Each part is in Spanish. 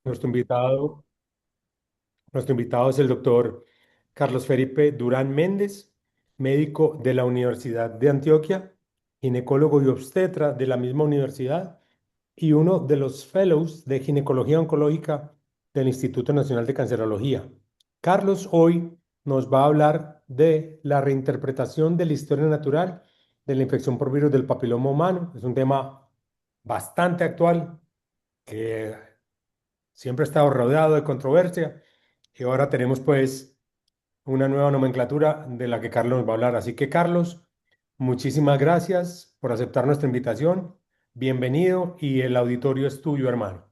Nuestro invitado, nuestro invitado es el doctor Carlos Felipe Durán Méndez, médico de la Universidad de Antioquia, ginecólogo y obstetra de la misma universidad y uno de los fellows de ginecología oncológica del Instituto Nacional de Cancerología. Carlos hoy nos va a hablar de la reinterpretación de la historia natural de la infección por virus del papiloma humano. Es un tema bastante actual que siempre ha estado rodeado de controversia y ahora tenemos pues una nueva nomenclatura de la que Carlos nos va a hablar. Así que Carlos, muchísimas gracias por aceptar nuestra invitación. Bienvenido y el auditorio es tuyo, hermano.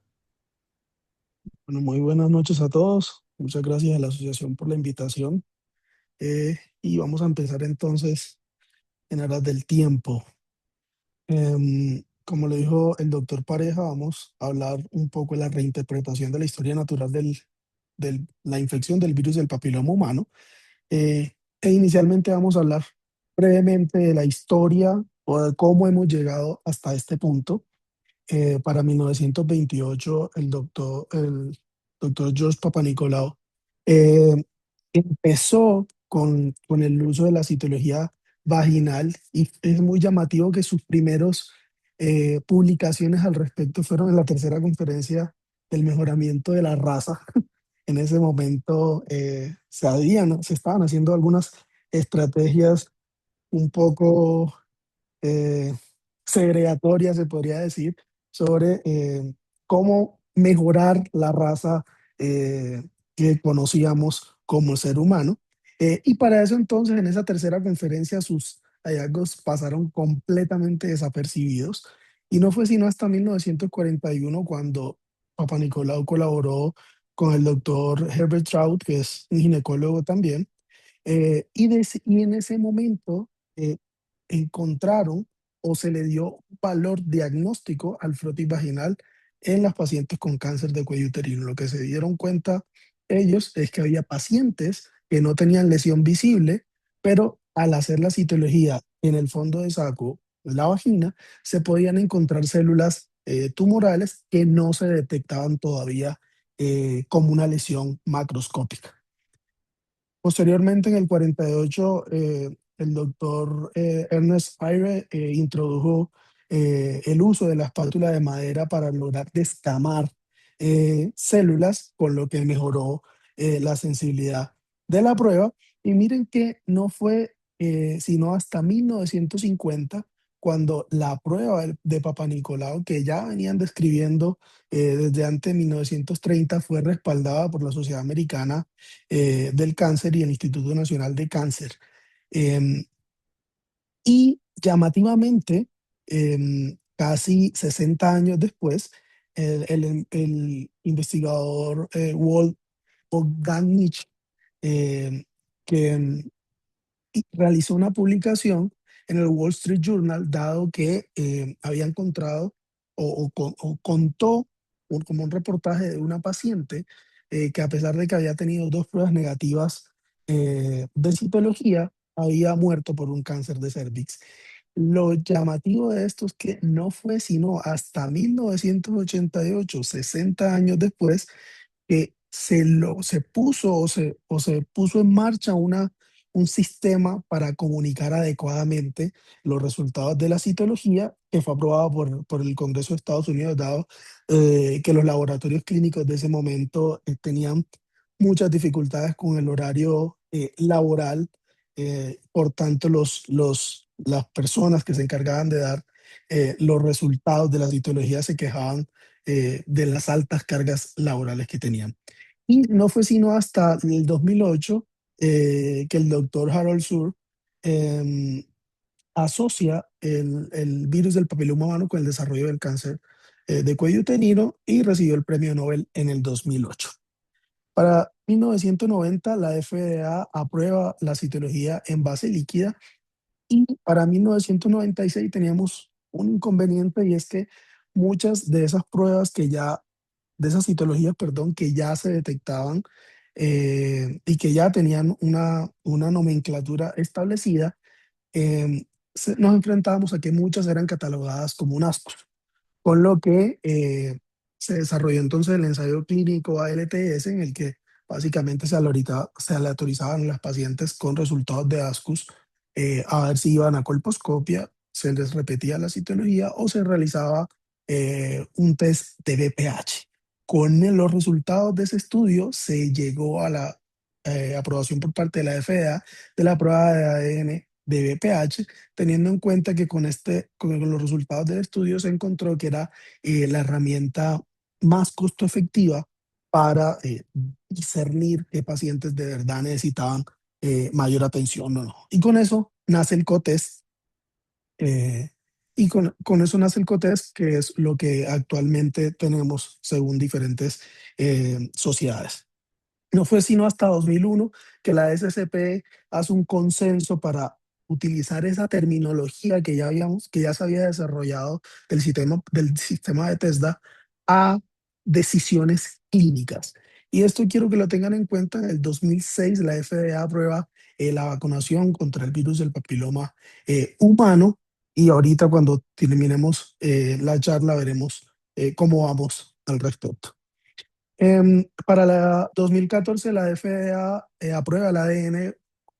Bueno, muy buenas noches a todos. Muchas gracias a la asociación por la invitación. Y vamos a empezar entonces en aras del tiempo. Como le dijo el doctor Pareja, vamos a hablar un poco de la reinterpretación de la historia natural de la infección del virus del papiloma humano. Inicialmente vamos a hablar brevemente de la historia o de cómo hemos llegado hasta este punto. Para 1928, el doctor George Papanicolaou eh, empezó con el uso de la citología vaginal y es muy llamativo que sus primeros publicaciones al respecto fueron en la tercera conferencia del mejoramiento de la raza. En ese momento se estaban haciendo algunas estrategias un poco eh, segregatoria, se podría decir, sobre cómo mejorar la raza que conocíamos como ser humano. Y para eso entonces, en esa tercera conferencia, sus hallazgos pasaron completamente desapercibidos. Y no fue sino hasta 1941 cuando Papa Nicolau colaboró con el doctor Herbert Trout, que es un ginecólogo también, y en ese momento eh, encontraron o se le dio valor diagnóstico al frotis vaginal en las pacientes con cáncer de cuello uterino. Lo que se dieron cuenta ellos es que había pacientes que no tenían lesión visible, pero al hacer la citología en el fondo de saco, en la vagina, se podían encontrar células tumorales que no se detectaban todavía como una lesión macroscópica. Posteriormente, en el 48, el doctor Ernest Ayre introdujo el uso de la espátula de madera para lograr descamar células, con lo que mejoró la sensibilidad de la prueba. Y miren que no fue sino hasta 1950 cuando la prueba de Papa Nicolau, que ya venían describiendo desde antes de 1930, fue respaldada por la Sociedad Americana del Cáncer y el Instituto Nacional de Cáncer. Em, y llamativamente, casi 60 años después, el investigador Walt Bogdanich, em, que realizó una publicación en el Wall Street Journal, dado que había encontrado o contó como un reportaje de una paciente que, a pesar de que había tenido dos pruebas negativas de citología, había muerto por un cáncer de cervix. Lo llamativo de esto es que no fue sino hasta 1988, 60 años después, que se puso o se puso en marcha un sistema para comunicar adecuadamente los resultados de la citología, que fue aprobado por el Congreso de Estados Unidos, dado que los laboratorios clínicos de ese momento tenían muchas dificultades con el horario laboral. Por tanto, las personas que se encargaban de dar los resultados de la citología se quejaban de las altas cargas laborales que tenían. Y no fue sino hasta el 2008 que el doctor Harold Sur eh, asocia el virus del papiloma humano con el desarrollo del cáncer de cuello uterino, y recibió el premio Nobel en el 2008. Para 1990, la FDA aprueba la citología en base líquida, y para 1996 teníamos un inconveniente, y es que muchas de esas pruebas de esas citologías, perdón, que ya se detectaban y que ya tenían una nomenclatura establecida, eh, nos enfrentábamos a que muchas eran catalogadas como un asco, con lo que se desarrolló entonces el ensayo clínico ALTS en el que básicamente se aleatorizaban las pacientes con resultados de ASCUS a ver si iban a colposcopia, se les repetía la citología o se realizaba un test de BPH. Con los resultados de ese estudio se llegó a la aprobación por parte de la FDA de la prueba de ADN de BPH, teniendo en cuenta que con los resultados del estudio se encontró que era la herramienta más costo efectiva para discernir qué pacientes de verdad necesitaban mayor atención o no. Y con eso nace el COTES, eh, y con eso nace el COTES, que es lo que actualmente tenemos según diferentes sociedades. No fue sino hasta 2001 que la SCP hace un consenso para utilizar esa terminología que ya se había desarrollado del sistema de TESDA a decisiones clínicas. Y esto quiero que lo tengan en cuenta. En el 2006 la FDA aprueba la vacunación contra el virus del papiloma humano, y ahorita cuando terminemos la charla veremos cómo vamos al respecto. Para la 2014, la FDA aprueba el ADN,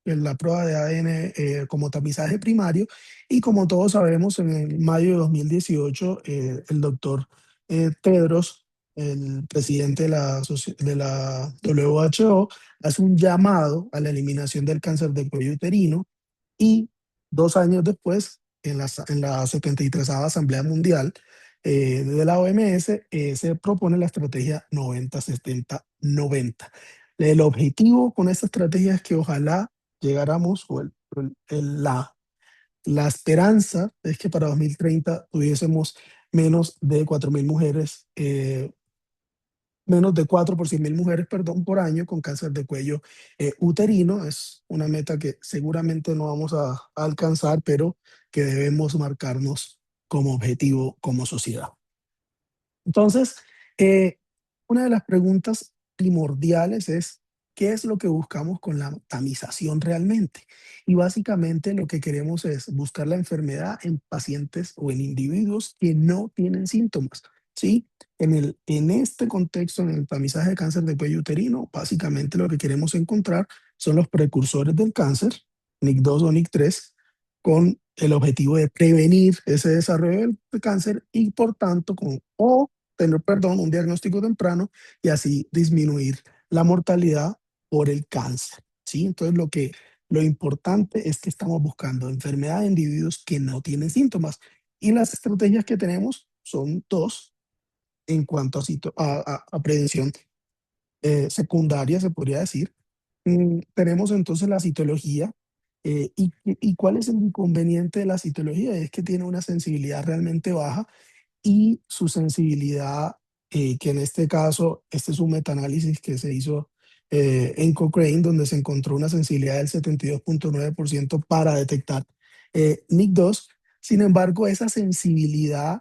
la prueba de ADN como tamizaje primario, y como todos sabemos, en el mayo de 2018, el doctor Tedros, el presidente de la WHO, hace un llamado a la eliminación del cáncer de cuello uterino, y 2 años después, en la 73ª Asamblea Mundial de la OMS, se propone la estrategia 90-70-90. El objetivo con esta estrategia es que ojalá llegáramos, la esperanza es que para 2030 tuviésemos menos de 4.000 mujeres, menos de 4 por 100.000 mujeres, perdón, por año con cáncer de cuello uterino. Es una meta que seguramente no vamos a alcanzar, pero que debemos marcarnos como objetivo como sociedad. Entonces, eh, una de las preguntas primordiales es, ¿qué es lo que buscamos con la tamización realmente? Y básicamente lo que queremos es buscar la enfermedad en pacientes o en individuos que no tienen síntomas, ¿sí? En este contexto, en el tamizaje de cáncer de cuello uterino, básicamente lo que queremos encontrar son los precursores del cáncer, NIC2 o NIC3, con el objetivo de prevenir ese desarrollo del cáncer y por tanto tener, perdón, un diagnóstico temprano y así disminuir la mortalidad por el cáncer, ¿sí? Entonces lo importante es que estamos buscando enfermedad de individuos que no tienen síntomas, y las estrategias que tenemos son dos en cuanto a prevención secundaria, se podría decir. Tenemos entonces la citología. ¿Y cuál es el inconveniente de la citología? Es que tiene una sensibilidad realmente baja, y su sensibilidad, que en este caso, este es un metaanálisis que se hizo en Cochrane, donde se encontró una sensibilidad del 72.9% para detectar NIC2. Sin embargo, esa sensibilidad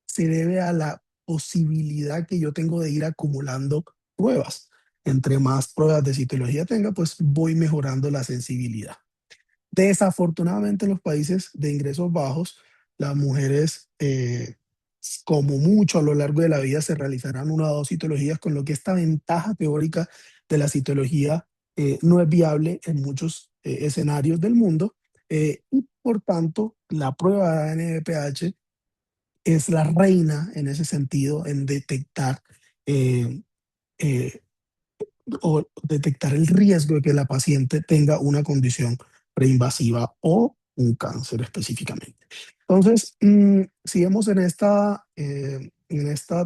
se debe a la posibilidad que yo tengo de ir acumulando pruebas. Entre más pruebas de citología tenga, pues voy mejorando la sensibilidad. Desafortunadamente, en los países de ingresos bajos, las mujeres, como mucho a lo largo de la vida, se realizarán una o dos citologías, con lo que esta ventaja teórica de la citología no es viable en muchos escenarios del mundo. Y por tanto, la prueba de ADN-BPH es la reina en ese sentido, en detectar eh, eh, o detectar el riesgo de que la paciente tenga una condición preinvasiva o un cáncer específicamente. Entonces, si vemos en esta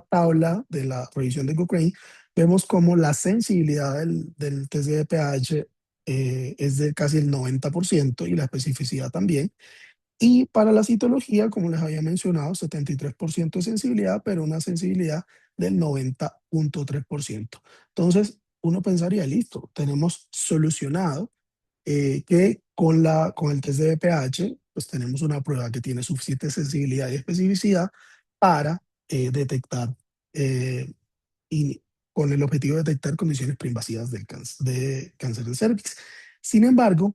tabla de la revisión de Cochrane, vemos como la sensibilidad del test de pH es de casi el 90%, y la especificidad también. Y para la citología, como les había mencionado, 73% de sensibilidad, pero una sensibilidad del 90.3%. Entonces, uno pensaría, listo, tenemos solucionado que con el test de pH, pues tenemos una prueba que tiene suficiente sensibilidad y especificidad para detectar, eh, y con el objetivo de detectar condiciones preinvasivas de cáncer de cervix. Sin embargo,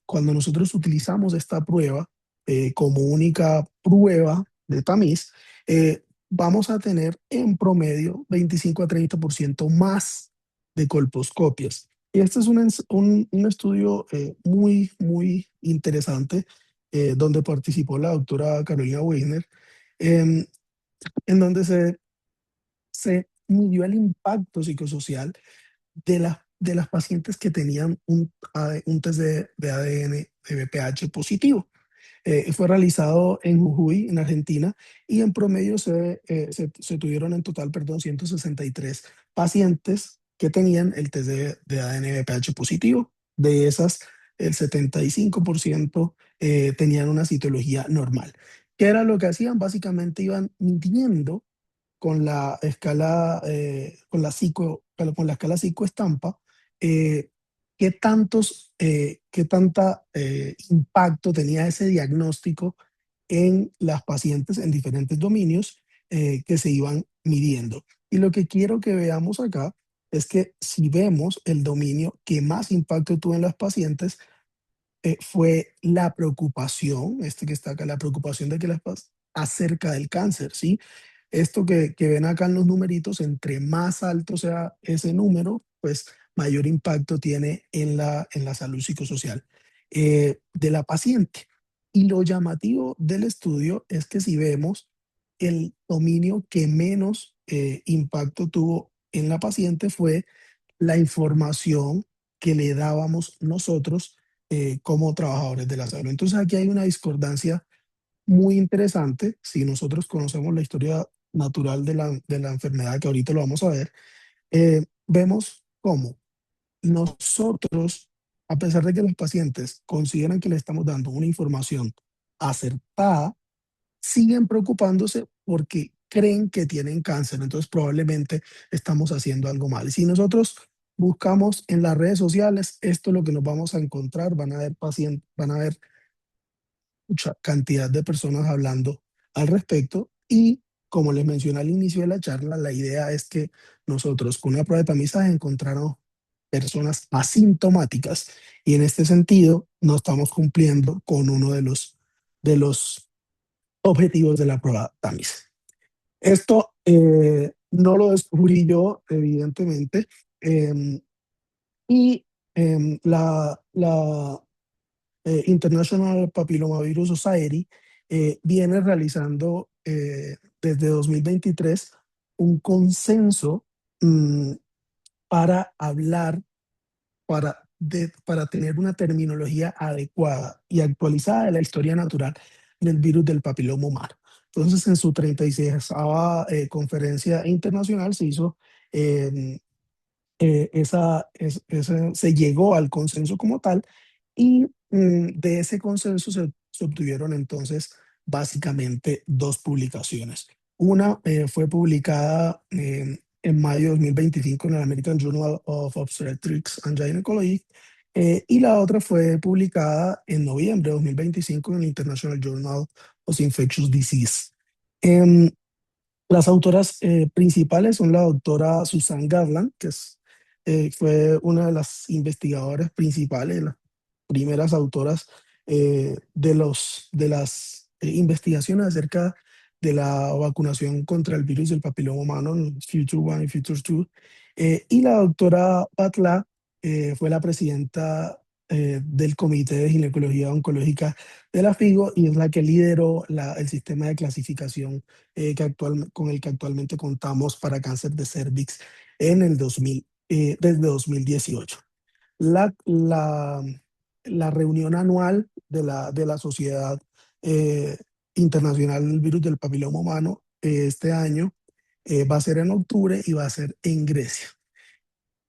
cuando nosotros utilizamos esta prueba como única prueba de tamiz, vamos a tener en promedio 25 a 30% más de colposcopias. Y este es un estudio muy interesante donde participó la doctora Carolina Weiner, em, en donde se midió el impacto psicosocial de las pacientes que tenían un test de ADN de BPH positivo. Fue realizado en Jujuy, en Argentina, y en promedio se tuvieron en total, perdón, 163 pacientes que tenían el test de ADN VPH positivo. De esas, el 75% tenían una citología normal. ¿Qué era lo que hacían? Básicamente iban midiendo con la escala, con la escala psicoestampa, eh, qué tanta impacto tenía ese diagnóstico en las pacientes en diferentes dominios que se iban midiendo. Y lo que quiero que veamos acá es que si vemos el dominio que más impacto tuvo en las pacientes, fue la preocupación, este que está acá, la preocupación de que acerca del cáncer, ¿sí? Esto que ven acá en los numeritos, entre más alto sea ese número, pues mayor impacto tiene en la salud psicosocial de la paciente. Y lo llamativo del estudio es que si vemos el dominio que menos impacto tuvo en la paciente fue la información que le dábamos nosotros como trabajadores de la salud. Entonces aquí hay una discordancia muy interesante. Si nosotros conocemos la historia natural de la enfermedad, que ahorita lo vamos a ver, vemos cómo nosotros, a pesar de que los pacientes consideran que le estamos dando una información acertada, siguen preocupándose porque creen que tienen cáncer, entonces probablemente estamos haciendo algo mal. Y si nosotros buscamos en las redes sociales, esto es lo que nos vamos a encontrar, van a haber pacientes, van a haber mucha cantidad de personas hablando al respecto y como les mencioné al inicio de la charla, la idea es que nosotros con una prueba de tamizaje encontráramos personas asintomáticas y en este sentido no estamos cumpliendo con uno de los objetivos de la prueba tamiz. Esto no lo descubrí yo, evidentemente, eh, y la International Papillomavirus Society viene realizando desde 2023 un consenso mm, para hablar para tener una terminología adecuada y actualizada de la historia natural del virus del papiloma humano. Entonces, en su 36 conferencia internacional se hizo, eh, se llegó al consenso como tal y de ese consenso se obtuvieron entonces básicamente dos publicaciones. Una fue publicada en mayo de 2025 en el American Journal of Obstetrics and Gynecology y la otra fue publicada en noviembre de 2025 en el International Journal of Infectious Disease. Em, las autoras principales son la doctora Susan Garland, fue una de las investigadoras principales, las primeras autoras de las investigaciones acerca de la vacunación contra el virus del papiloma humano, el Future One y Future Two. Y la doctora Patla fue la presidenta del Comité de Ginecología Oncológica de la FIGO y es la que lideró el sistema de clasificación con el que actualmente contamos para cáncer de cervix desde 2018. La, la, la reunión anual de la Sociedad eh, Internacional del Virus del Papiloma Humano este año va a ser en octubre y va a ser en Grecia.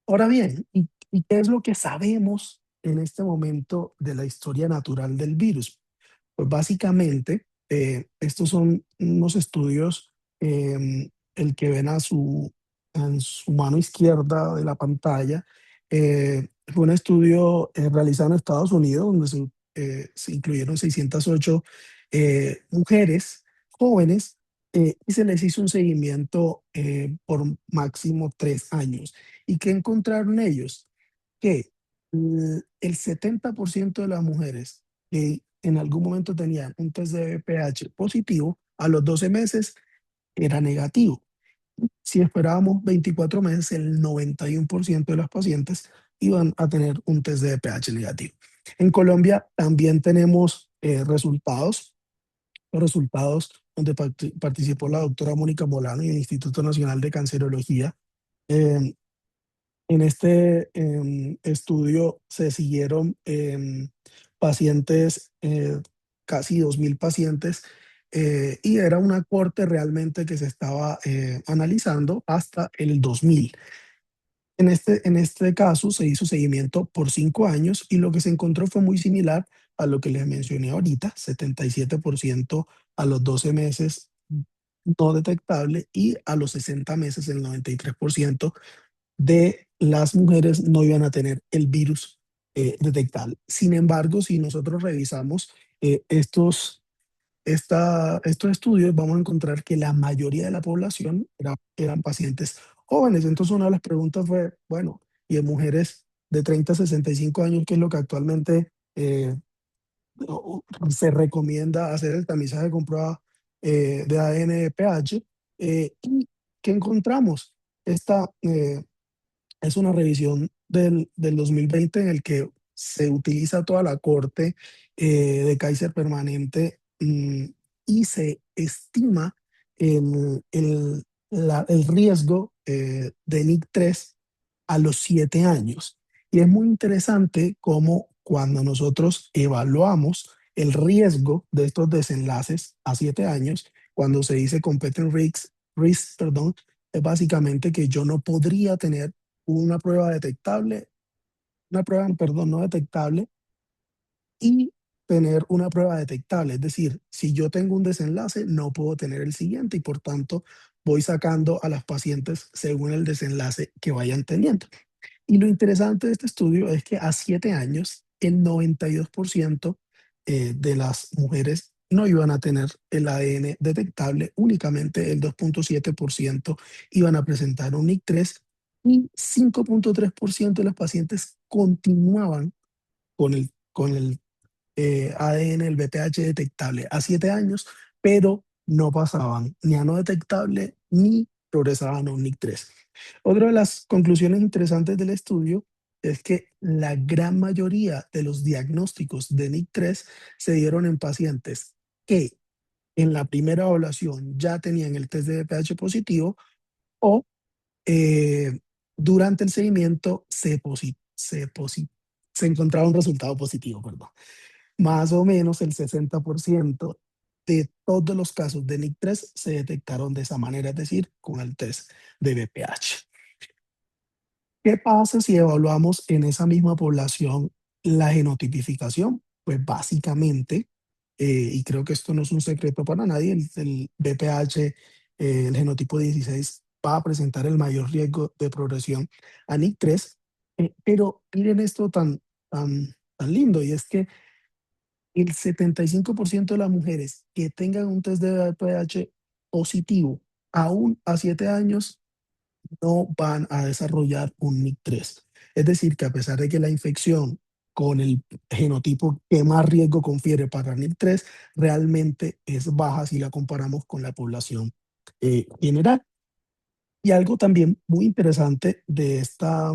Ahora bien, y qué es lo que sabemos en este momento de la historia natural del virus? Pues básicamente, estos son unos estudios, el que ven en su mano izquierda de la pantalla, fue un estudio realizado en Estados Unidos donde se incluyeron 608 mujeres jóvenes y se les hizo un seguimiento por máximo 3 años. ¿Y qué encontraron ellos? Que el 70% de las mujeres que en algún momento tenían un test de VPH positivo, a los 12 meses era negativo. Si esperábamos 24 meses, el 91% de las pacientes iban a tener un test de pH negativo. En Colombia también tenemos resultados, los resultados donde participó la doctora Mónica Molano y el Instituto Nacional de Cancerología. Eh, en este estudio se siguieron pacientes, casi 2.000 pacientes, y era una corte realmente que se estaba analizando hasta el 2000. En este caso se hizo seguimiento por 5 años y lo que se encontró fue muy similar a lo que les mencioné ahorita: 77% a los 12 meses no detectable, y a los 60 meses el 93% de las mujeres no iban a tener el virus detectable. Sin embargo, si nosotros revisamos estos estudios, vamos a encontrar que la mayoría de la población eran pacientes jóvenes. Entonces, una de las preguntas fue, bueno, ¿y en mujeres de 30 a 65 años, qué es lo que actualmente se recomienda hacer el tamizaje con prueba de ADN pH? ¿Y qué encontramos? Esta es una revisión del 2020 en el que se utiliza toda la corte de Kaiser permanente, y se estima el riesgo de NIC3 a los 7 años. Y es muy interesante cómo cuando nosotros evaluamos el riesgo de estos desenlaces a 7 años, cuando se dice competent risk, perdón, es básicamente que yo no podría tener una prueba detectable, una prueba, perdón, no detectable, y tener una prueba detectable. Es decir, si yo tengo un desenlace, no puedo tener el siguiente, y por tanto voy sacando a las pacientes según el desenlace que vayan teniendo. Y lo interesante de este estudio es que a 7 años, el 92% de las mujeres no iban a tener el ADN detectable, únicamente el 2,7% iban a presentar un NIC3, y 5,3% de las pacientes continuaban con el ADN, el BPH detectable a 7 años, pero no pasaban ni a no detectable ni progresaban a un NIC3. Otra de las conclusiones interesantes del estudio es que la gran mayoría de los diagnósticos de NIC3 se dieron en pacientes que en la primera evaluación ya tenían el test de BPH positivo, o eh, durante el seguimiento se encontraba un resultado positivo, perdón. Más o menos el 60% de todos los casos de NIC3 se detectaron de esa manera, es decir, con el test de BPH. ¿Qué pasa si evaluamos en esa misma población la genotipificación? Pues básicamente, y creo que esto no es un secreto para nadie, el BPH, el genotipo 16, va a presentar el mayor riesgo de progresión a NIC3. Pero miren esto tan lindo, y es que el 75% de las mujeres que tengan un test de VPH positivo, aún a 7 años, no van a desarrollar un NIC3. Es decir, que a pesar de que la infección con el genotipo que más riesgo confiere para NIC3 realmente es baja si la comparamos con la población general. Y algo también muy interesante de esta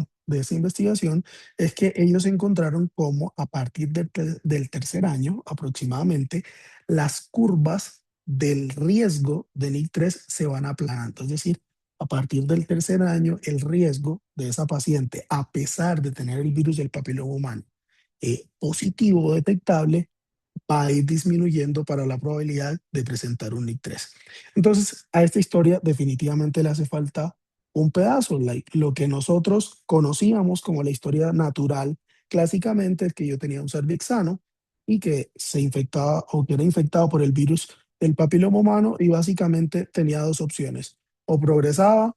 investigación es que ellos encontraron cómo a partir del tercer año aproximadamente, las curvas del riesgo de NIC3 se van aplanando. Es decir, a partir del tercer año, el riesgo de esa paciente, a pesar de tener el virus del papiloma humano positivo o detectable, va a ir disminuyendo para la probabilidad de presentar un NIC3. Entonces, a esta historia definitivamente le hace falta un pedazo. Lo que nosotros conocíamos como la historia natural, clásicamente, es que yo tenía un cervix sano y que se infectaba o que era infectado por el virus del papiloma humano, y básicamente tenía dos opciones: o progresaba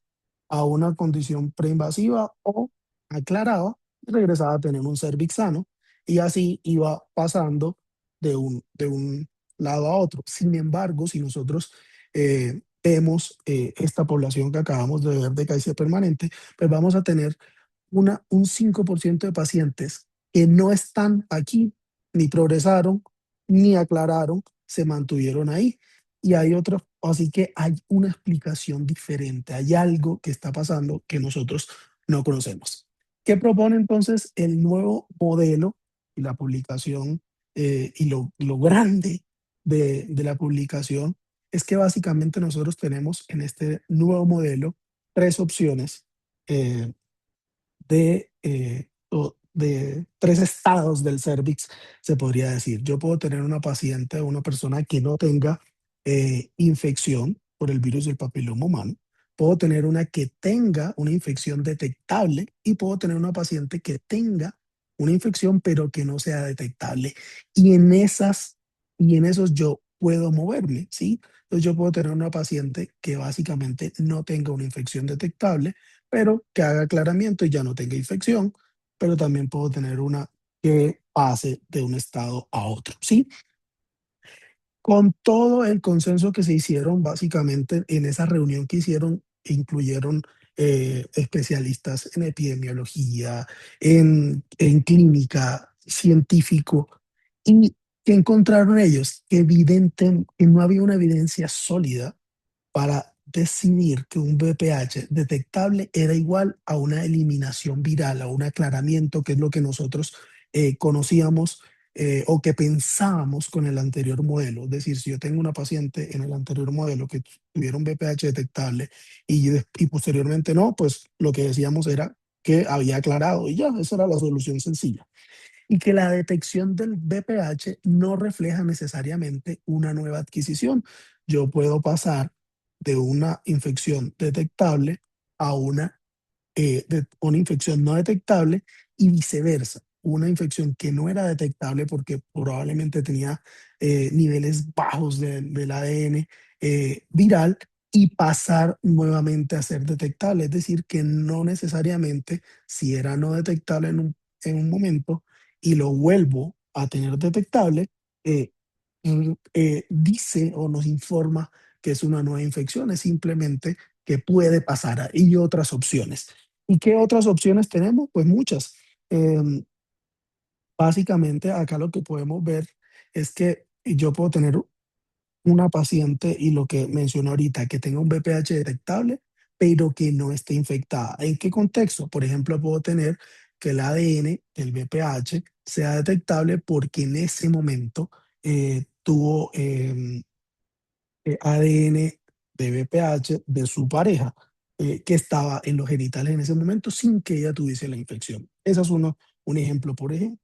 a una condición preinvasiva, o aclaraba y regresaba a tener un cervix sano, y así iba pasando de un lado a otro. Sin embargo, si nosotros vemos esta población que acabamos de ver de Kaiser permanente, pues vamos a tener un 5% de pacientes que no están aquí, ni progresaron, ni aclararon, se mantuvieron ahí. Y hay otro Así que hay una explicación diferente, hay algo que está pasando que nosotros no conocemos. ¿Qué propone entonces el nuevo modelo y la publicación y lo grande de la publicación? Es que básicamente nosotros tenemos en este nuevo modelo tres opciones eh, de tres estados del cervix, se podría decir. Yo puedo tener una paciente o una persona que no tenga infección por el virus del papiloma humano. Puedo tener una que tenga una infección detectable y puedo tener una paciente que tenga una infección pero que no sea detectable. Y en esas y en esos yo puedo moverme, ¿sí? Entonces yo puedo tener una paciente que básicamente no tenga una infección detectable pero que haga aclaramiento y ya no tenga infección, pero también puedo tener una que pase de un estado a otro, ¿sí? Con todo el consenso que se hicieron básicamente en esa reunión que hicieron, incluyeron especialistas en epidemiología, en clínica, científico, y que encontraron ellos que, evidente, que no había una evidencia sólida para decidir que un VPH detectable era igual a una eliminación viral, a un aclaramiento, que es lo que nosotros conocíamos o que pensábamos con el anterior modelo. Es decir, si yo tengo una paciente en el anterior modelo que tuviera un VPH detectable y posteriormente no, pues lo que decíamos era que había aclarado y ya, esa era la solución sencilla y que la detección del BPH no refleja necesariamente una nueva adquisición. Yo puedo pasar de una infección detectable a una infección no detectable y viceversa. Una infección que no era detectable porque probablemente tenía niveles bajos del ADN viral y pasar nuevamente a ser detectable. Es decir, que no necesariamente si era no detectable en un momento y lo vuelvo a tener detectable, eh, dice o nos informa que es una nueva infección, es simplemente que puede pasar. Y otras opciones. ¿Y qué otras opciones tenemos? Pues muchas. Eh, Básicamente, acá lo que podemos ver es que yo puedo tener una paciente y lo que mencioné ahorita, que tenga un BPH detectable, pero que no esté infectada. ¿En qué contexto? Por ejemplo, puedo tener que el ADN del BPH sea detectable porque en ese momento tuvo ADN de BPH de su pareja que estaba en los genitales en ese momento sin que ella tuviese la infección. Ese es un ejemplo, por ejemplo,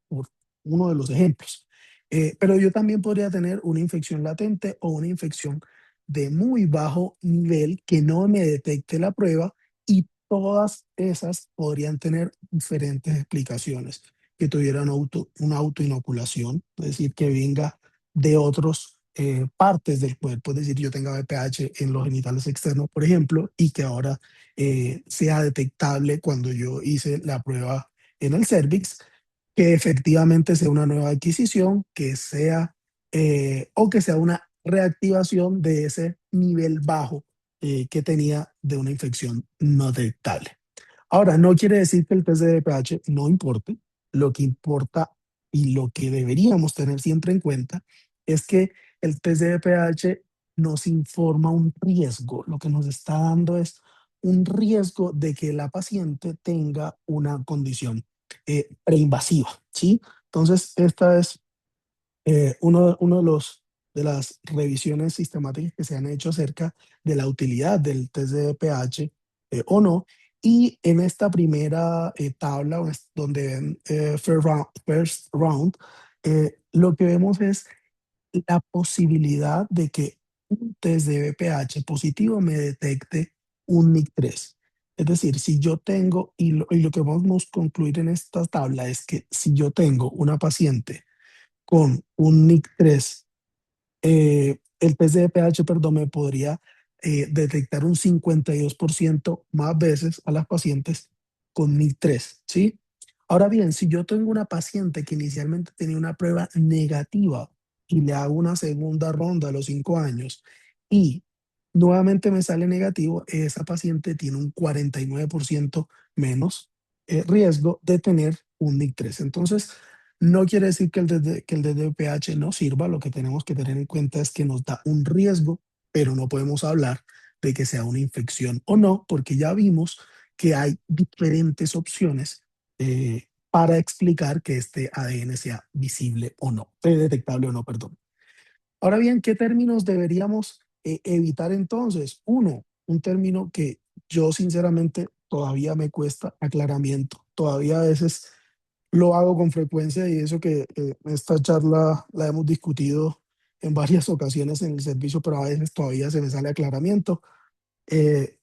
uno de los ejemplos. Pero yo también podría tener una infección latente o una infección de muy bajo nivel que no me detecte la prueba y todas esas podrían tener diferentes explicaciones, que tuvieran una autoinoculación, es decir, que venga de otros partes del cuerpo, es decir, yo tenga BPH en los genitales externos, por ejemplo, y que ahora sea detectable cuando yo hice la prueba en el cervix, que efectivamente sea una nueva adquisición, que sea o que sea una reactivación de ese nivel bajo que tenía de una infección no detectable. Ahora, no quiere decir que el test de pH no importe. Lo que importa y lo que deberíamos tener siempre en cuenta es que el test de pH nos informa un riesgo. Lo que nos está dando es un riesgo de que la paciente tenga una condición preinvasiva, ¿sí? Entonces, esta es uno de las revisiones sistemáticas que se han hecho acerca de la utilidad del test de pH o no. Y en esta primera tabla donde ven first round, lo que vemos es la posibilidad de que un test de BPH positivo me detecte un NIC3. Es decir, si yo tengo, y lo que vamos a concluir en esta tabla es que si yo tengo una paciente con un NIC3, el test de pH, perdón, me podría detectar un 52% más veces a las pacientes con NIC3, ¿sí? Ahora bien, si yo tengo una paciente que inicialmente tenía una prueba negativa y le hago una segunda ronda a los 5 años y nuevamente me sale negativo, esa paciente tiene un 49% menos riesgo de tener un NIC3. Entonces, no quiere decir que el DDPH no sirva, lo que tenemos que tener en cuenta es que nos da un riesgo pero no podemos hablar de que sea una infección o no, porque ya vimos que hay diferentes opciones para explicar que este ADN sea visible o no, detectable o no, perdón. Ahora bien, ¿qué términos deberíamos evitar entonces? Uno, un término que yo sinceramente todavía me cuesta aclaramiento. Todavía a veces lo hago con frecuencia y eso que esta charla la hemos discutido en varias ocasiones en el servicio, pero a veces todavía se me sale aclaramiento.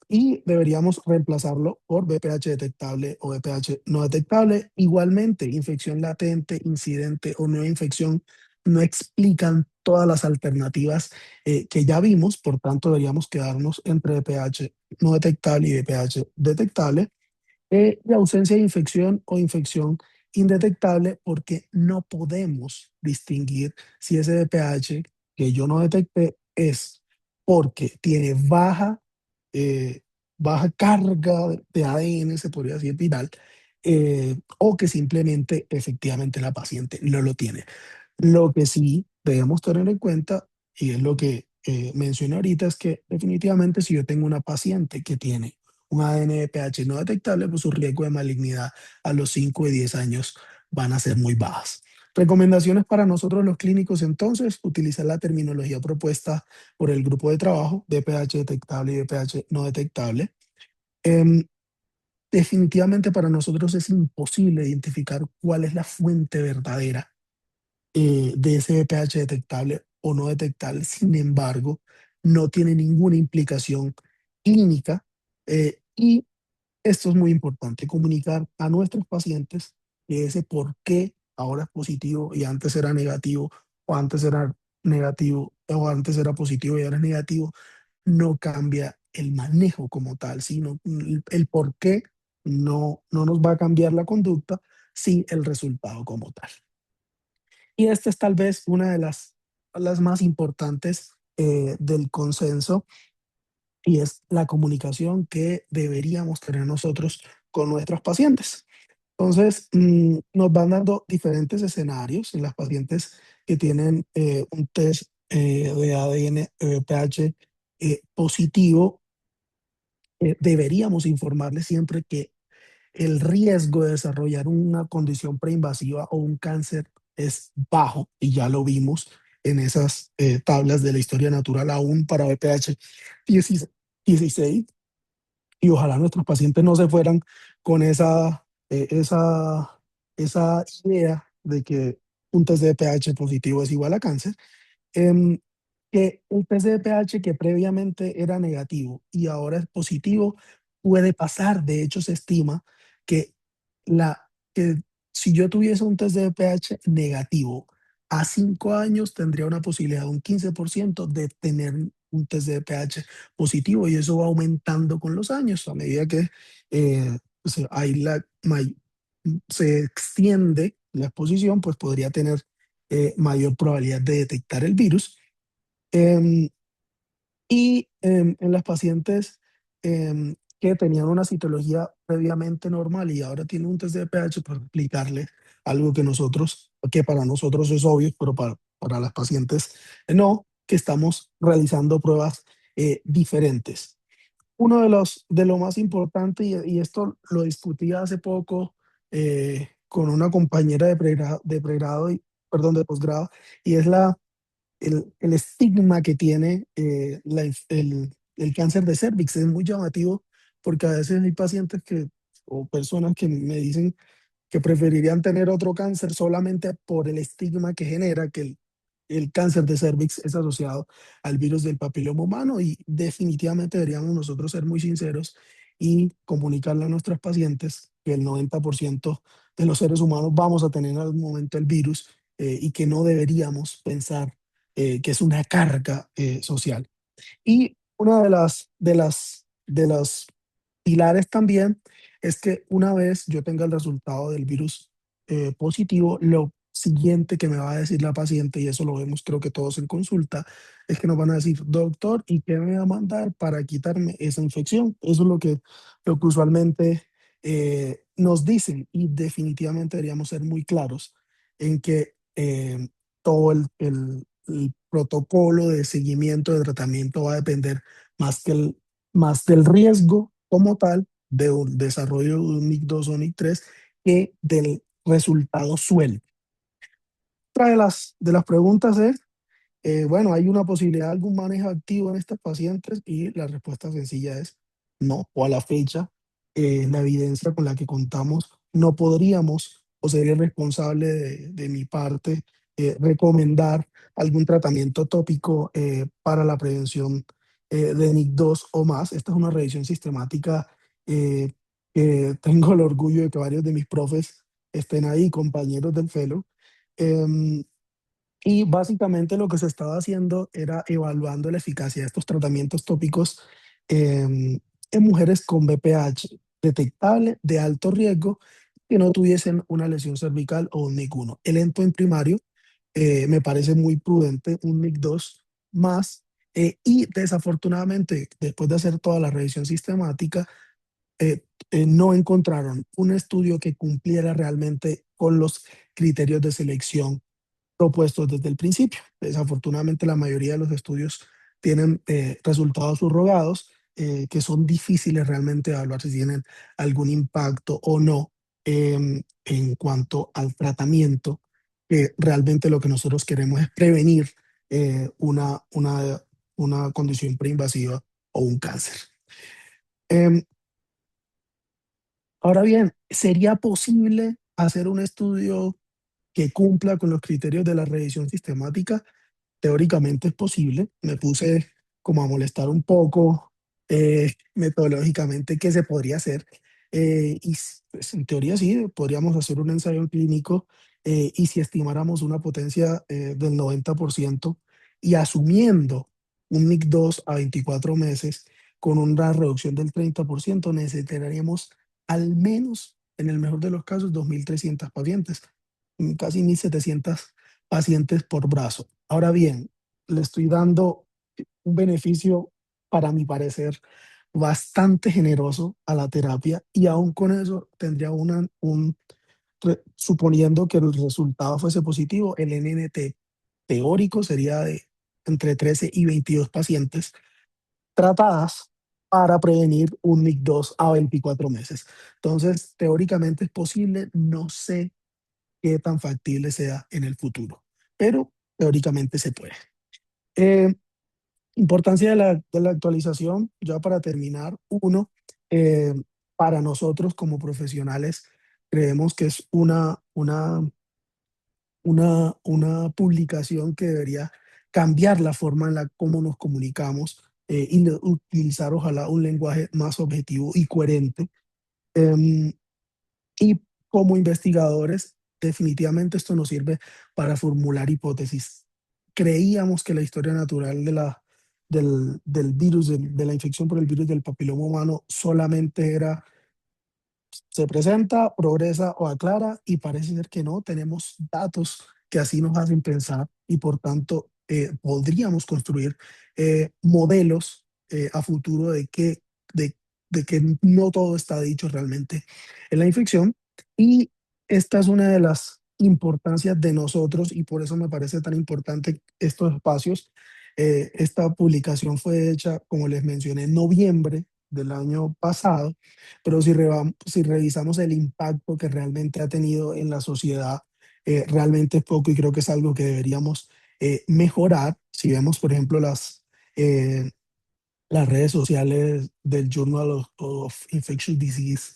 Y deberíamos reemplazarlo por BPH detectable o BPH no detectable. Igualmente, infección latente, incidente o no infección no explican todas las alternativas que ya vimos, por tanto deberíamos quedarnos entre BPH no detectable y BPH detectable. Y ausencia de infección o infección indetectable porque no podemos distinguir si ese BPH que yo no detecté es porque tiene eh, baja carga de ADN, se podría decir viral, o que simplemente efectivamente la paciente no lo tiene. Lo que sí debemos tener en cuenta, y es lo que mencioné ahorita, es que definitivamente si yo tengo una paciente que tiene un ADN de pH no detectable, pues su riesgo de malignidad a los 5 y 10 años van a ser muy bajas. Recomendaciones para nosotros los clínicos entonces, utilizar la terminología propuesta por el grupo de trabajo de pH detectable y de pH no detectable. Em, Definitivamente para nosotros es imposible identificar cuál es la fuente verdadera de ese pH detectable o no detectable. Sin embargo, no tiene ninguna implicación clínica y esto es muy importante, comunicar a nuestros pacientes que ese por qué ahora es positivo y antes era negativo, o antes era negativo, o antes era positivo y ahora es negativo, no cambia el manejo como tal, sino el por qué no nos va a cambiar la conducta, sí el resultado como tal. Y esta es tal vez una de las más importantes del consenso y es la comunicación que deberíamos tener nosotros con nuestros pacientes. Entonces, nos van dando diferentes escenarios en las pacientes que tienen un test de ADN pH positivo. Deberíamos informarles siempre que el riesgo de desarrollar una condición preinvasiva o un cáncer es bajo, y ya lo vimos en esas tablas de la historia natural aún para BPH 16, y ojalá nuestros pacientes no se fueran con esa idea de que un test de pH positivo es igual a cáncer. em, que el test de pH que previamente era negativo y ahora es positivo puede pasar. De hecho, se estima que, que si yo tuviese un test de pH negativo, a 5 años tendría una posibilidad de un 15% de tener un test de pH positivo, y eso va aumentando con los años a medida que hay se extiende la exposición, pues podría tener mayor probabilidad de detectar el virus. Em, en las pacientes que tenían una citología previamente normal y ahora tienen un test de pH, para explicarle algo que para nosotros es obvio, pero para las pacientes no, que estamos realizando pruebas diferentes. Uno de lo más importante, y esto lo discutí hace poco con una compañera de pregrado perdón, de posgrado, y es el estigma que tiene el cáncer de cervix. Es muy llamativo porque a veces hay pacientes o personas que me dicen que preferirían tener otro cáncer solamente por el estigma que genera que el cáncer de cervix es asociado al virus del papiloma humano, y definitivamente deberíamos nosotros ser muy sinceros y comunicarle a nuestros pacientes que el 90% de los seres humanos vamos a tener en algún momento el virus y que no deberíamos pensar que es una carga social. Y una de las pilares también es que una vez yo tenga el resultado del virus positivo, lo siguiente que me va a decir la paciente, y eso lo vemos creo que todos en consulta, es que nos van a decir: doctor, ¿y qué me va a mandar para quitarme esa infección? Eso es lo que usualmente nos dicen, y definitivamente deberíamos ser muy claros en que todo el protocolo de seguimiento de tratamiento va a depender más, más del riesgo como tal de un desarrollo de un NIC2 o NIC3 que del resultado suelto. Otra de las preguntas es, bueno, ¿hay una posibilidad de algún manejo activo en estos pacientes? Y la respuesta sencilla es no, o a la fecha, la evidencia con la que contamos, no podríamos, o sería irresponsable de mi parte, recomendar algún tratamiento tópico para la prevención de NIC2 o más. Esta es una revisión sistemática eh, que tengo el orgullo de que varios de mis profes estén ahí, compañeros del fellow. Em, y básicamente lo que se estaba haciendo era evaluando la eficacia de estos tratamientos tópicos em, en mujeres con BPH detectable de alto riesgo que no tuviesen una lesión cervical o un NIC1. El endpoint primario me parece muy prudente, un NIC2 más, y desafortunadamente, después de hacer toda la revisión sistemática, no encontraron un estudio que cumpliera realmente con los criterios de selección propuestos desde el principio. Desafortunadamente, la mayoría de los estudios tienen resultados subrogados que son difíciles realmente de evaluar si tienen algún impacto o no en cuanto al tratamiento, que realmente lo que nosotros queremos es prevenir una condición preinvasiva o un cáncer. Em, Ahora bien, ¿sería posible hacer un estudio que cumpla con los criterios de la revisión sistemática? Teóricamente es posible. Me puse como a molestar un poco metodológicamente qué se podría hacer. Pues, en teoría sí, podríamos hacer un ensayo clínico y si estimáramos una potencia del 90% y asumiendo un NIC2 a 24 meses con una reducción del 30%, necesitaríamos al menos, en el mejor de los casos, 2.300 pacientes, casi 1.700 pacientes por brazo. Ahora bien, le estoy dando un beneficio, para mi parecer, bastante generoso a la terapia y aún con eso tendría suponiendo que el resultado fuese positivo, el NNT teórico sería de entre 13 y 22 pacientes tratadas para prevenir un NIC2 a 24 meses. Entonces, teóricamente es posible, no sé qué tan factible sea en el futuro, pero teóricamente se puede. Eh, Importancia de la actualización, ya para terminar, uno, eh, para nosotros como profesionales, creemos que es una publicación que debería cambiar la forma en la cómo nos comunicamos y utilizar ojalá un lenguaje más objetivo y coherente. Em, y como investigadores, definitivamente esto nos sirve para formular hipótesis. Creíamos que la historia natural del virus, de la infección por el virus del papiloma humano, solamente era se presenta, progresa o aclara y parece ser que no. Tenemos datos que así nos hacen pensar y por tanto podríamos construir modelos a futuro de, de que no todo está dicho realmente en la infección. Y esta es una de las importancias de nosotros y por eso me parece tan importante estos espacios. Esta publicación fue hecha, como les mencioné, en noviembre del año pasado, pero si revisamos el impacto que realmente ha tenido en la sociedad, realmente es poco y creo que es algo que deberíamos mejorar. Si vemos, por ejemplo, eh, las redes sociales del Journal of Infectious Disease,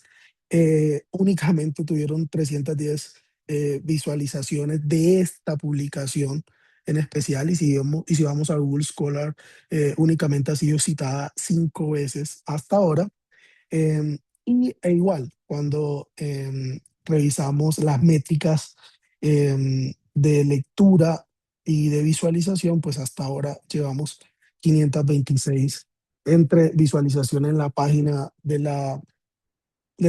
únicamente tuvieron 310 visualizaciones de esta publicación en especial y si vamos a Google Scholar, únicamente ha sido citada 5 veces hasta ahora. Igual, cuando revisamos las métricas de lectura y de visualización, pues hasta ahora llevamos 526 entre visualización en la página del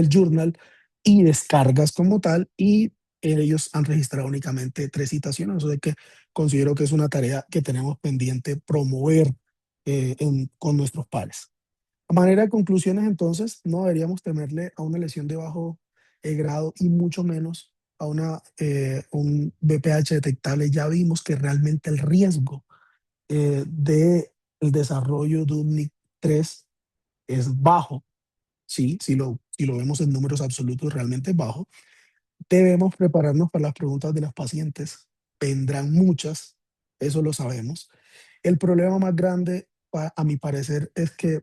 journal y descargas como tal, y ellos han registrado únicamente 3 citaciones, o sea que considero que es una tarea que tenemos pendiente promover con nuestros pares. A manera de conclusiones, entonces, no deberíamos temerle a una lesión de bajo grado y mucho menos a un BPH detectable. Ya vimos que realmente el riesgo del desarrollo de un NIC 3 es bajo, sí, si lo vemos en números absolutos, realmente es bajo. Debemos prepararnos para las preguntas de las pacientes. Vendrán muchas, eso lo sabemos. El problema más grande, a mi parecer, es que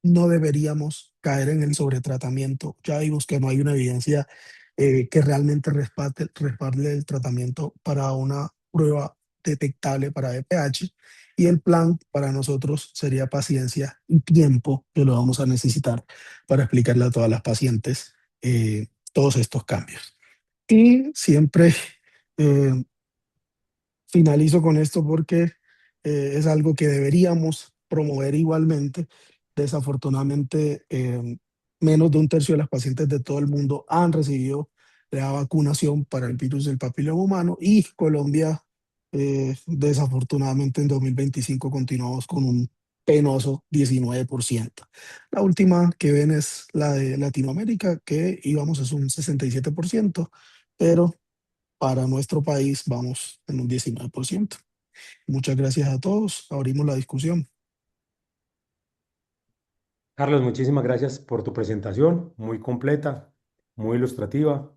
no deberíamos caer en el sobretratamiento. Ya vimos que no hay una evidencia que realmente respalde el tratamiento para una prueba detectable para BPH, y el plan para nosotros sería paciencia y tiempo que lo vamos a necesitar para explicarle a todas las pacientes todos estos cambios. Y siempre eh, finalizo con esto porque es algo que deberíamos promover igualmente. Desafortunadamente, menos de un tercio de las pacientes de todo el mundo han recibido la vacunación para el virus del papiloma humano, y Colombia, desafortunadamente, en 2025 continuamos con un penoso 19%. La última que ven es la de Latinoamérica, que íbamos es un 67%, pero para nuestro país vamos en un 19%. Muchas gracias a todos. Abrimos la discusión. Carlos, muchísimas gracias por tu presentación, muy completa, muy ilustrativa.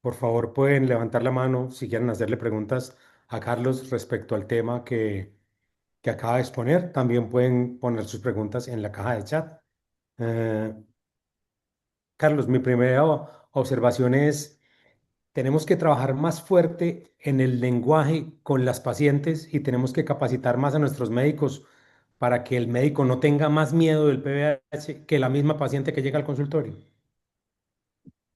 Por favor, pueden levantar la mano si quieren hacerle preguntas a Carlos respecto al tema que acaba de exponer. También pueden poner sus preguntas en la caja de chat. Eh, Carlos, mi primera observación es, tenemos que trabajar más fuerte en el lenguaje con las pacientes y tenemos que capacitar más a nuestros médicos para que el médico no tenga más miedo del PVH que la misma paciente que llega al consultorio.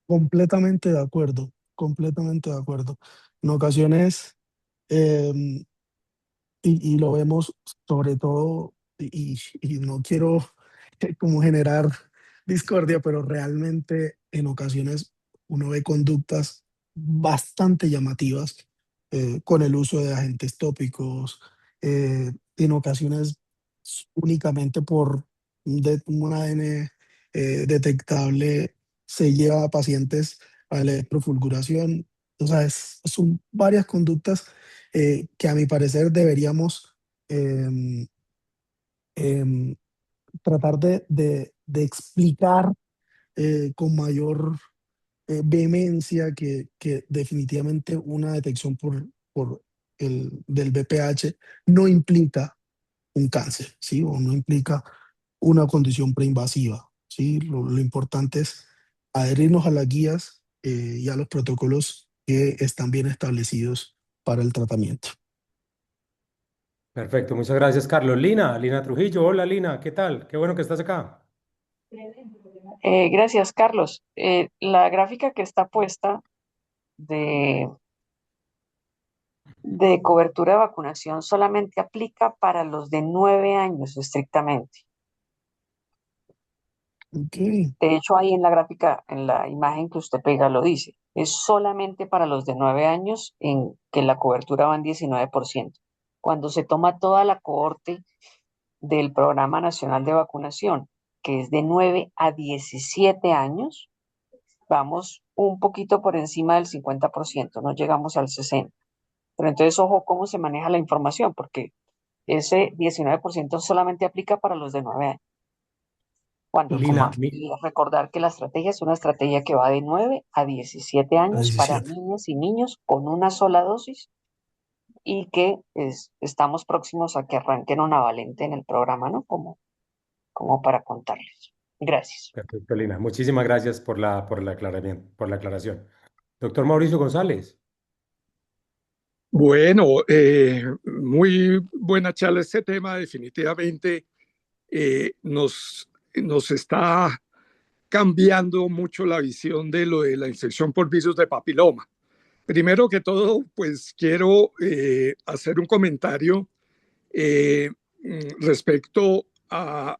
Completamente de acuerdo, completamente de acuerdo. En ocasiones, eh, y lo vemos sobre todo, y no quiero como generar discordia, pero realmente en ocasiones uno ve conductas bastante llamativas con el uso de agentes tópicos, en ocasiones únicamente por un ADN detectable se lleva a pacientes a la electrofulguración. O sea, son varias conductas que a mi parecer deberíamos em, em, tratar de explicar con mayor vehemencia que definitivamente una detección por del BPH no implica un cáncer, ¿sí? O no implica una condición preinvasiva, ¿sí? Lo importante es adherirnos a las guías y a los protocolos que están bien establecidos para el tratamiento. Perfecto, muchas gracias, Carlos. Lina Trujillo, hola Lina, ¿qué tal? Qué bueno que estás acá. Gracias, Carlos. La gráfica que está puesta de, de cobertura de vacunación solamente aplica para los de 9 años estrictamente. Ok, De hecho, ahí en la gráfica, en la imagen que usted pega, lo dice. Es solamente para los de 9 años en que la cobertura va en 19%. Cuando se toma toda la cohorte del Programa Nacional de Vacunación, que es de 9 a 17 años, vamos un poquito por encima del 50%, no llegamos al 60%. Pero entonces, ojo cómo se maneja la información, porque ese 19% solamente aplica para los de 9 años. Lina, Y recordar que la estrategia es una estrategia que va de 9 a 17 a años para 17. niñas y niños con una sola dosis y que estamos próximos a que arranquen una valente en el programa, ¿no? Como para contarles. Gracias. perfecto, Lina. Muchísimas gracias por la por la aclaración. Doctor Mauricio González. Bueno, muy buena charla este tema. Definitivamente nos está cambiando mucho la visión de lo de la infección por virus de papiloma. Primero que todo, pues quiero hacer un comentario eh, respecto a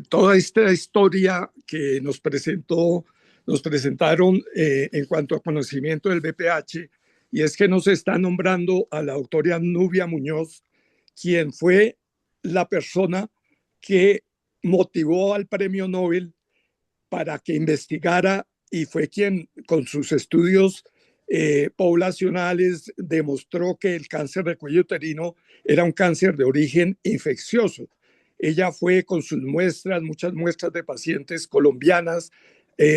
toda esta historia que nos presentaron en cuanto a conocimiento del BPH, y es que nos está nombrando a la doctora Nubia Muñoz, quien fue la persona que motivó al premio Nobel para que investigara y fue quien con sus estudios poblacionales, demostró que el cáncer de cuello uterino era un cáncer de origen infeccioso. Ella fue con sus muestras, muchas muestras de pacientes colombianas,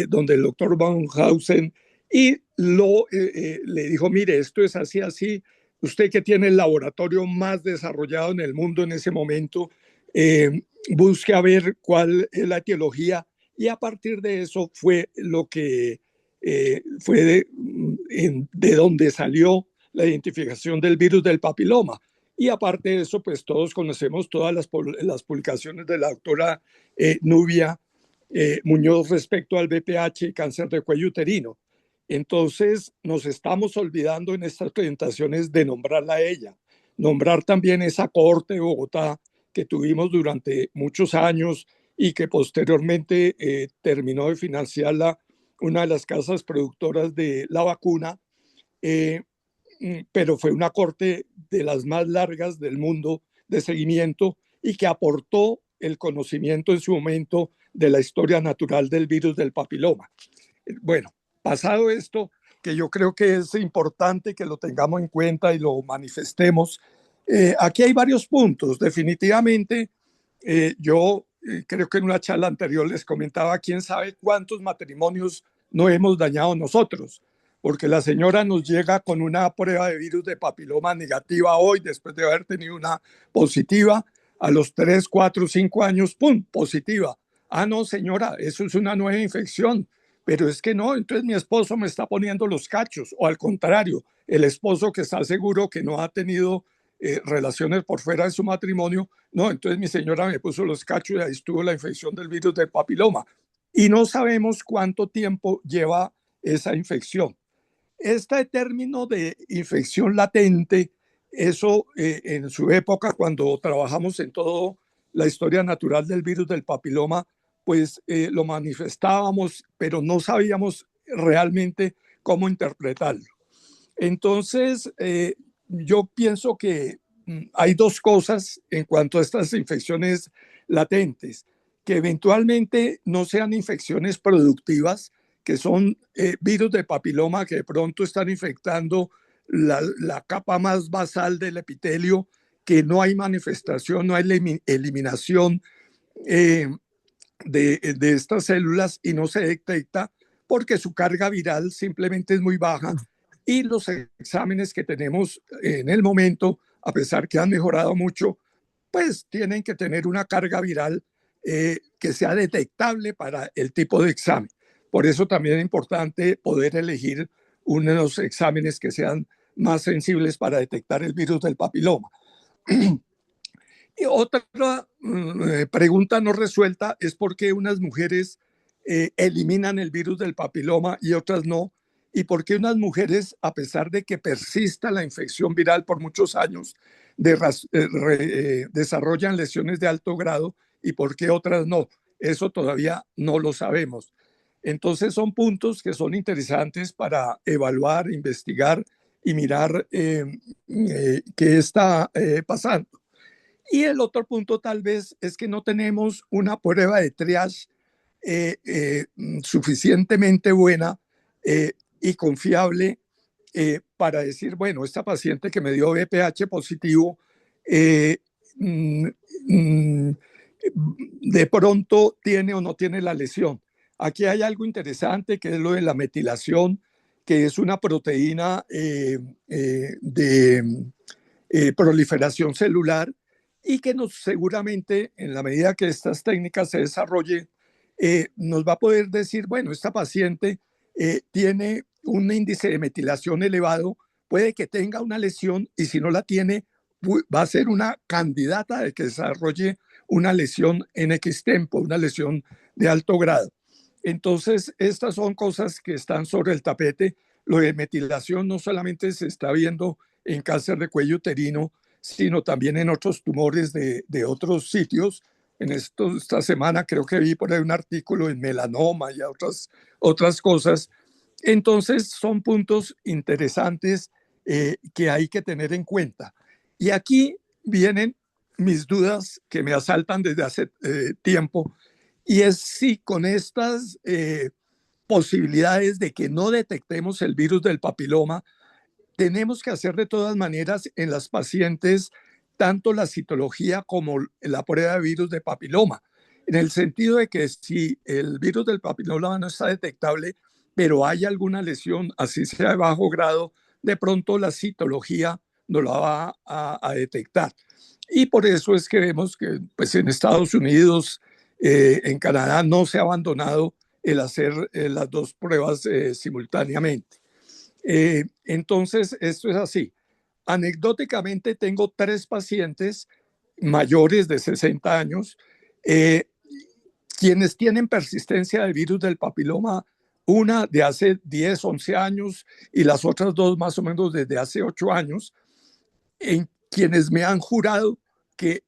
donde el doctor Bonhausen y le dijo, mire, esto es así, así. Usted que tiene el laboratorio más desarrollado en el mundo en ese momento, busque a ver cuál es la etiología y a partir de eso fue lo que fue de donde salió la identificación del virus del papiloma. Y aparte de eso, pues todos conocemos todas las publicaciones de la doctora Nubia Muñoz respecto al BPH y cáncer de cuello uterino. Entonces, nos estamos olvidando en estas presentaciones de nombrarla a ella, nombrar también esa cohorte de Bogotá que tuvimos durante muchos años y que posteriormente terminó de financiarla una de las casas productoras de la vacuna, pero fue una corte de las más largas del mundo de seguimiento y que aportó el conocimiento en su momento de la historia natural del virus del papiloma. Bueno, pasado esto, que yo creo que es importante que lo tengamos en cuenta y lo manifestemos, aquí hay varios puntos. Definitivamente, yo creo que en una charla anterior les comentaba, quién sabe cuántos matrimonios no hemos dañado nosotros, porque la señora nos llega con una prueba de virus de papiloma negativa hoy, después de haber tenido una positiva, a los 3, 4, 5 años, ¡pum!, positiva. Ah, no, señora, eso es una nueva infección. Pero es que no, entonces mi esposo me está poniendo los cachos, o al contrario, el esposo que está seguro que no ha tenido relaciones por fuera de su matrimonio, no, entonces mi señora me puso los cachos y ahí estuvo la infección del virus del papiloma. Y no sabemos cuánto tiempo lleva esa infección. Este término de infección latente, eso en su época, cuando trabajamos en toda la historia natural del virus del papiloma, pues lo manifestábamos, pero no sabíamos realmente cómo interpretarlo. Entonces, yo pienso que hay dos cosas en cuanto a estas infecciones latentes, que eventualmente no sean infecciones productivas, que son virus de papiloma que de pronto están infectando la capa más basal del epitelio, que no hay manifestación, no hay eliminación eh, de estas células y no se detecta porque su carga viral simplemente es muy baja y los exámenes que tenemos en el momento, a pesar que han mejorado mucho, pues tienen que tener una carga viral que sea detectable para el tipo de examen. Por eso también es importante poder elegir unos exámenes que sean más sensibles para detectar el virus del papiloma. Y otra pregunta no resuelta es por qué unas mujeres eliminan el virus del papiloma y otras no, y por qué unas mujeres, a pesar de que persista la infección viral por muchos años, desarrollan lesiones de alto grado y por qué otras no. Eso todavía no lo sabemos. Entonces son puntos que son interesantes para evaluar, investigar y mirar qué está pasando. Y el otro punto tal vez es que no tenemos una prueba de triage suficientemente buena y confiable para decir, bueno, esta paciente que me dio VPH positivo, eh, mm, mm, de pronto tiene o no tiene la lesión. Aquí hay algo interesante que es lo de la metilación, que es una proteína de proliferación celular y que seguramente en la medida que estas técnicas se desarrollen, nos va a poder decir, bueno, esta paciente tiene un índice de metilación elevado, puede que tenga una lesión y si no la tiene, va a ser una candidata de que desarrolle una lesión en X tempo, una lesión de alto grado. Entonces, estas son cosas que están sobre el tapete. Lo de metilación no solamente se está viendo en cáncer de cuello uterino, sino también en otros tumores de otros sitios. Esta semana creo que vi por ahí un artículo en melanoma y otras cosas. Entonces son puntos interesantes que hay que tener en cuenta. Y aquí vienen mis dudas que me asaltan desde hace tiempo, y es si con estas posibilidades de que no detectemos el virus del papiloma, tenemos que hacer de todas maneras en las pacientes tanto la citología como la prueba de virus de papiloma, en el sentido de que si el virus del papiloma no está detectable, pero hay alguna lesión, así sea de bajo grado, de pronto la citología no la va a detectar. Y por eso es que vemos que pues, en Estados Unidos, en Canadá, no se ha abandonado el hacer las dos pruebas simultáneamente. Entonces, esto es así. Anecdóticamente, tengo 3 pacientes mayores de 60 años, eh, quienes tienen persistencia del virus del papiloma, una de hace 10, 11 años y las otras dos más o menos desde hace 8 años, en quienes me han jurado que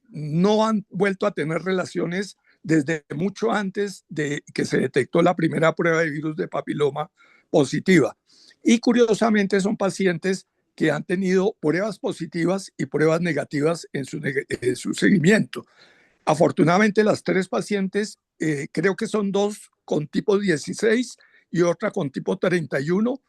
no han vuelto a tener relaciones desde mucho antes de que se detectó la primera prueba de virus de papiloma positiva. Y curiosamente son pacientes que han tenido pruebas positivas y pruebas negativas en su seguimiento. Afortunadamente, las 3 pacientes, creo que son 2 con tipo 16 y otra con tipo 31,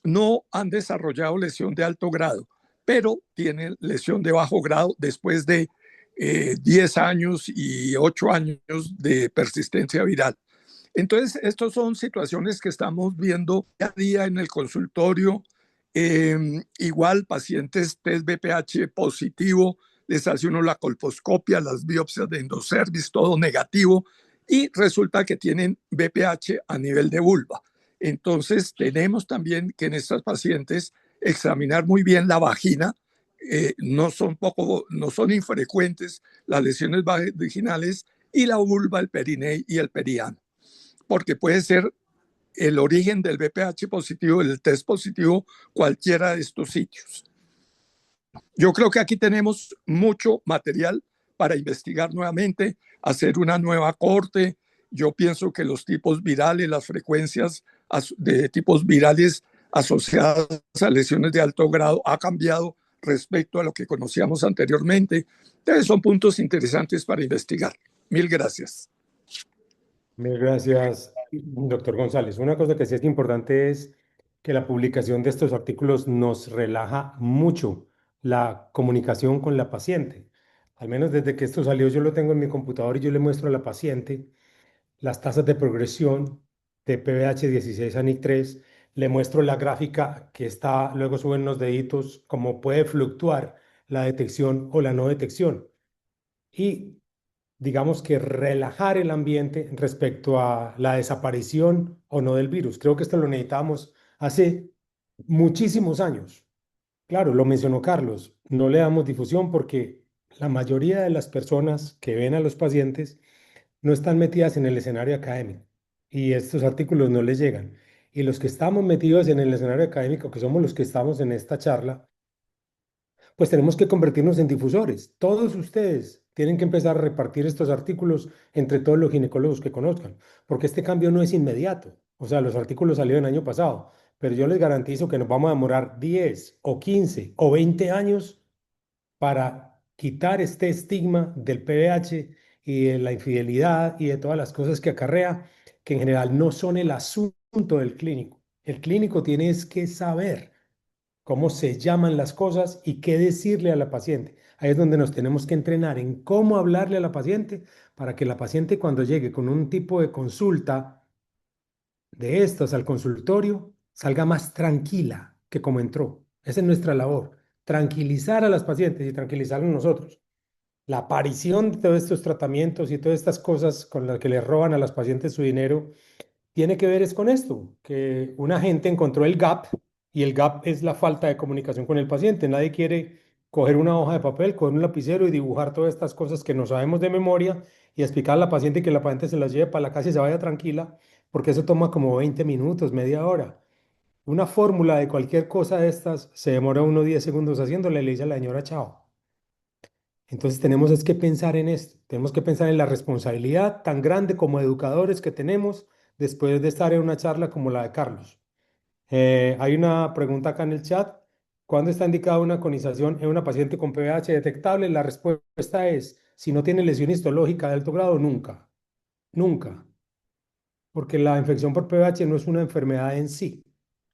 no han desarrollado lesión de alto grado, pero tienen lesión de bajo grado después de 10 años y 8 años de persistencia viral. Entonces, estas son situaciones que estamos viendo día a día en el consultorio. Igual, pacientes test BPH positivo, les hace uno la colposcopia, las biopsias de endocervix, todo negativo, y resulta que tienen BPH a nivel de vulva. Entonces, tenemos también que en estas pacientes examinar muy bien la vagina. No son infrecuentes las lesiones vaginales y la vulva, el perineo y el periano, porque puede ser el origen del BPH positivo, el test positivo, cualquiera de estos sitios. Yo creo que aquí tenemos mucho material para investigar nuevamente, hacer una nueva corte. Yo pienso que los tipos virales, las frecuencias de tipos virales asociadas a lesiones de alto grado ha cambiado respecto a lo que conocíamos anteriormente. Entonces son puntos interesantes para investigar. Mil gracias. Mil gracias, doctor González. Una cosa que sí es importante es que la publicación de estos artículos nos relaja mucho la comunicación con la paciente. Al menos desde que esto salió, yo lo tengo en mi computador y yo le muestro a la paciente las tasas de progresión de PBH 16 a NIC3, le muestro la gráfica que está, luego suben los deditos, cómo puede fluctuar la detección o la no detección. Y digamos que relajar el ambiente respecto a la desaparición o no del virus. Creo que esto lo necesitamos hace muchísimos años. Claro, lo mencionó Carlos, no le damos difusión porque la mayoría de las personas que ven a los pacientes no están metidas en el escenario académico y estos artículos no les llegan. Y los que estamos metidos en el escenario académico, que somos los que estamos en esta charla, pues tenemos que convertirnos en difusores. Todos ustedes tienen que empezar a repartir estos artículos entre todos los ginecólogos que conozcan, porque este cambio no es inmediato. O sea, los artículos salieron el año pasado, pero yo les garantizo que nos vamos a demorar 10 o 15 o 20 años para quitar este estigma del PVH y de la infidelidad y de todas las cosas que acarrea, que en general no son el asunto del clínico. El clínico tiene es que saber cómo se llaman las cosas y qué decirle a la paciente. Ahí es donde nos tenemos que entrenar en cómo hablarle a la paciente para que la paciente cuando llegue con un tipo de consulta de estos al consultorio salga más tranquila que como entró. Esa es nuestra labor, tranquilizar a las pacientes y tranquilizarnos nosotros. La aparición de todos estos tratamientos y todas estas cosas con las que le roban a las pacientes su dinero tiene que ver es con esto, que una gente encontró el gap y el gap es la falta de comunicación con el paciente. Nadie quiere coger una hoja de papel, coger un lapicero y dibujar todas estas cosas que no sabemos de memoria y explicar a la paciente y que la paciente se las lleve para la casa y se vaya tranquila, porque eso toma como 20 minutos, media hora. Una fórmula de cualquier cosa de estas se demora uno 10 segundos haciéndole, le dice a la señora chao. Entonces tenemos es que pensar en esto, tenemos que pensar en la responsabilidad tan grande como educadores que tenemos después de estar en una charla como la de Carlos. Hay una pregunta acá en el chat. ¿Cuándo está indicada una conización en una paciente con PVH detectable? La respuesta es, si no tiene lesión histológica de alto grado, nunca, nunca. porque la infección por PVH no es una enfermedad en sí.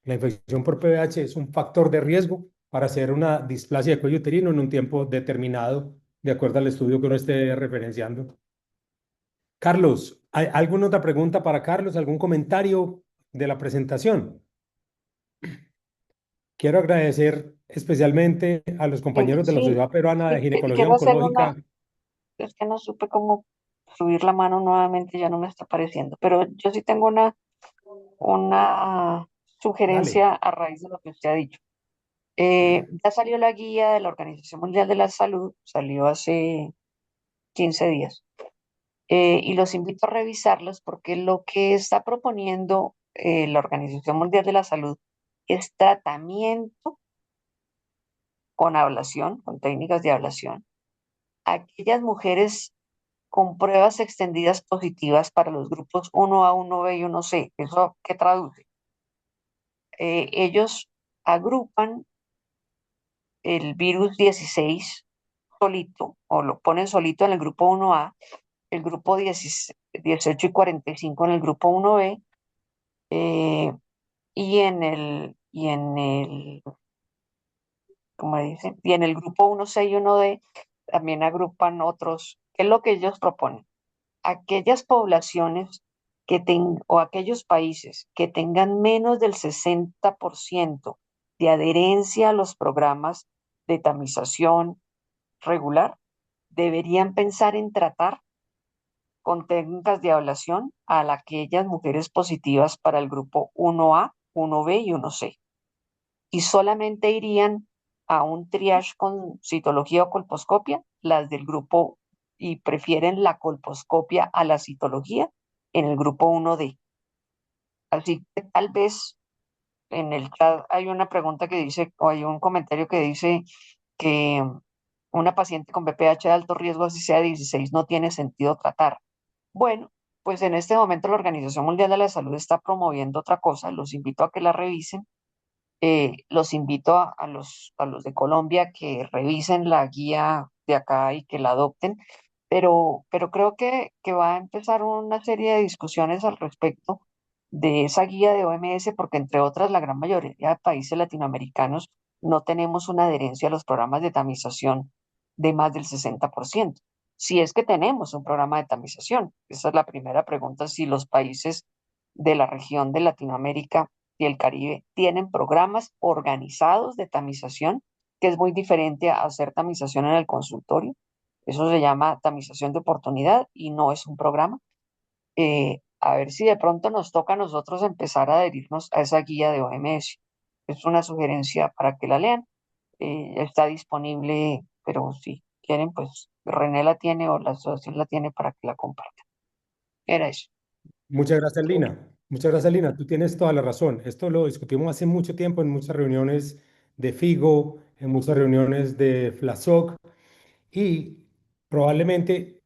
La infección por PVH es un factor de riesgo para hacer una displasia de cuello uterino en un tiempo determinado, de acuerdo al estudio que uno esté referenciando. Carlos, ¿hay alguna otra pregunta para Carlos? ¿Algún comentario de la presentación? Quiero agradecer especialmente a los compañeros de la Sí, Sociedad Peruana de Ginecología quiero hacer Oncológica. es que no supe cómo subir la mano nuevamente, ya no me está apareciendo, pero yo sí tengo una Dale. sugerencia a raíz de lo que usted ha dicho. Ya salió la guía de la Organización Mundial de la Salud, salió hace 15 días, y los invito a revisarlos porque lo que está proponiendo la Organización Mundial de la Salud es tratamiento con ablación, con técnicas de ablación, a aquellas mujeres con pruebas extendidas positivas para los grupos 1A, 1B y 1C. ¿Eso qué traduce? Ellos agrupan el virus 16 solito o lo ponen solito en el grupo 1A, el grupo 18 y 45 en el grupo 1B, eh, ¿cómo dicen? Y en el grupo 1C y 1D también agrupan otros. ¿Qué es lo que ellos proponen? Aquellas poblaciones o aquellos países que tengan menos del 60% de adherencia a los programas de tamización regular, deberían pensar en tratar con técnicas de ablación a aquellas mujeres positivas para el grupo 1A, 1B y 1C. Y solamente irían a un triage con citología o colposcopia, las del grupo, y prefieren la colposcopia a la citología en el grupo 1D. Así que tal vez en el chat hay una pregunta que dice, o hay un comentario que dice que una paciente con BPH de alto riesgo, así sea 16, no tiene sentido tratar. Bueno, pues en este momento la Organización Mundial de la Salud está promoviendo otra cosa, los invito a que la revisen. Los invito a los de Colombia que revisen la guía de acá y que la adopten, pero creo que va a empezar una serie de discusiones al respecto de esa guía de OMS, porque entre otras la gran mayoría de países latinoamericanos no tenemos una adherencia a los programas de tamización de más del 60%. Si es que tenemos un programa de tamización, esa es la primera pregunta, si los países de la región de Latinoamérica y el Caribe tienen programas organizados de tamización, que es muy diferente a hacer tamización en el consultorio. Eso se llama tamización de oportunidad y no es un programa. A ver si de pronto nos toca a nosotros empezar a adherirnos a esa guía de OMS. Es una sugerencia para que la lean. Está disponible, pero si quieren, pues René la tiene o la asociación la tiene para que la compartan. Era eso. Muchas gracias, Lina. Muchas gracias, Lina. Tú tienes toda la razón. Esto lo discutimos hace mucho tiempo en muchas reuniones de FIGO, en muchas reuniones de FLASOC y probablemente el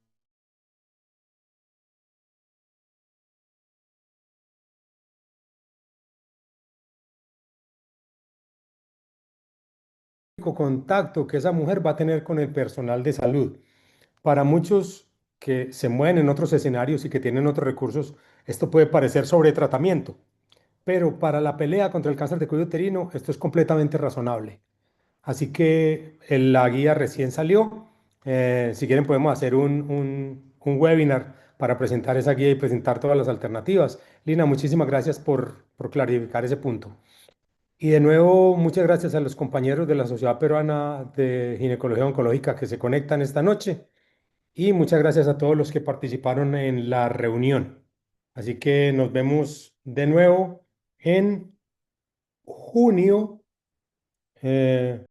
único contacto que esa mujer va a tener con el personal de salud. Para muchos que se mueven en otros escenarios y que tienen otros recursos, esto puede parecer sobretratamiento, pero para la pelea contra el cáncer de cuello uterino, esto es completamente razonable. Así que la guía recién salió. Si quieren podemos hacer un webinar para presentar esa guía y presentar todas las alternativas. Lina, muchísimas gracias por clarificar ese punto. Y de nuevo, muchas gracias a los compañeros de la Sociedad Peruana de Ginecología Oncológica que se conectan esta noche. Y muchas gracias a todos los que participaron en la reunión. Así que nos vemos de nuevo en junio.